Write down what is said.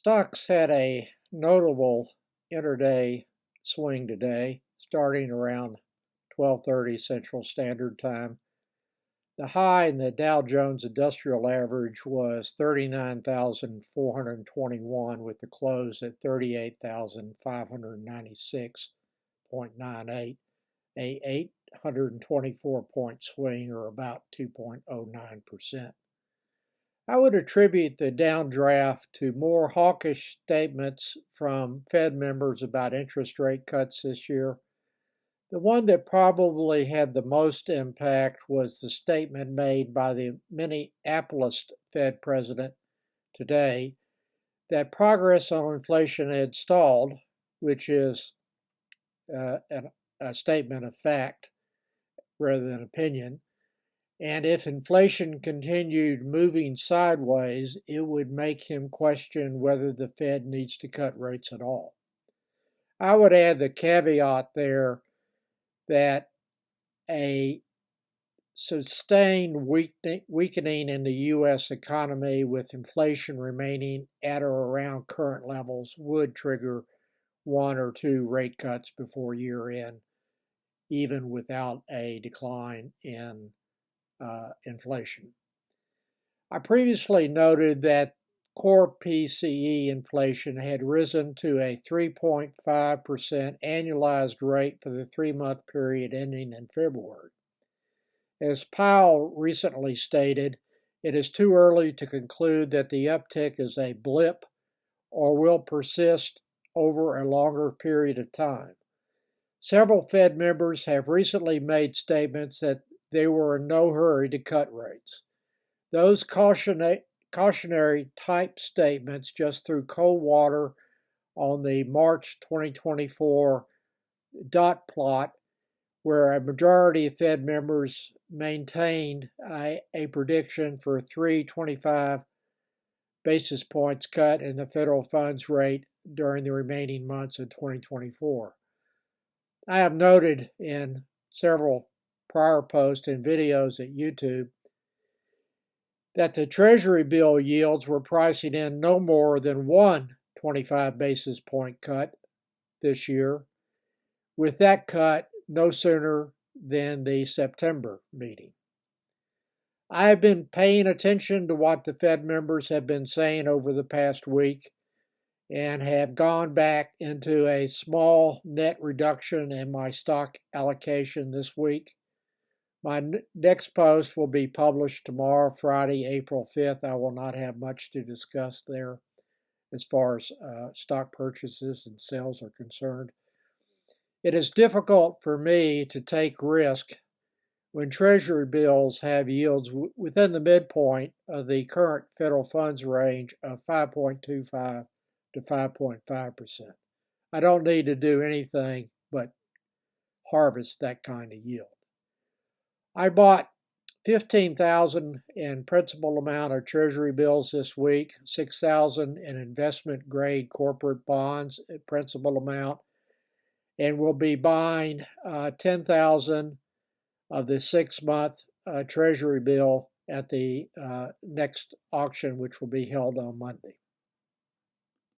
Stocks had a notable intraday swing today, starting around 12:30 Central Standard Time. The high in the Dow Jones Industrial Average was 39,421 with the close at 38,596.98, a 824-point swing or about 2.09%. I would attribute the downdraft to more hawkish statements from Fed members about interest rate cuts this year. The one that probably had the most impact was the statement made by the Minneapolis Fed president today that progress on inflation had stalled, which is a statement of fact rather than opinion. And if inflation continued moving sideways, it would make him question whether the Fed needs to cut rates at all. I would add the caveat there that a sustained weakening in the U.S. economy with inflation remaining at or around current levels would trigger one or two rate cuts before year end, even without a decline in inflation. I previously noted that core PCE inflation had risen to a 3.5% annualized rate for the 3-month period ending in February. As Powell recently stated, it is too early to conclude that the uptick is a blip or will persist over a longer period of time. Several Fed members have recently made statements that they were in no hurry to cut rates. Those cautionary type statements just threw cold water on the March 2024 dot plot, where a majority of Fed members maintained a prediction for a 325 basis points cut in the federal funds rate during the remaining months of 2024. I have noted in several prior posts and videos at YouTube that the Treasury bill yields were pricing in no more than one 25 basis point cut this year, with that cut no sooner than the September meeting. I have been paying attention to what the Fed members have been saying over the past week and have gone back into a small net reduction in my stock allocation this week. My next post will be published tomorrow, Friday, April 5th. I will not have much to discuss there as far as stock purchases and sales are concerned. It is difficult for me to take risk when Treasury bills have yields within the midpoint of the current federal funds range of 5.25 to 5.5%. I don't need to do anything but harvest that kind of yield. I bought $15,000 in principal amount of Treasury bills this week, $6,000 in investment grade corporate bonds at principal amount, and will be buying $10,000 of the 6-month Treasury bill at the next auction, which will be held on Monday.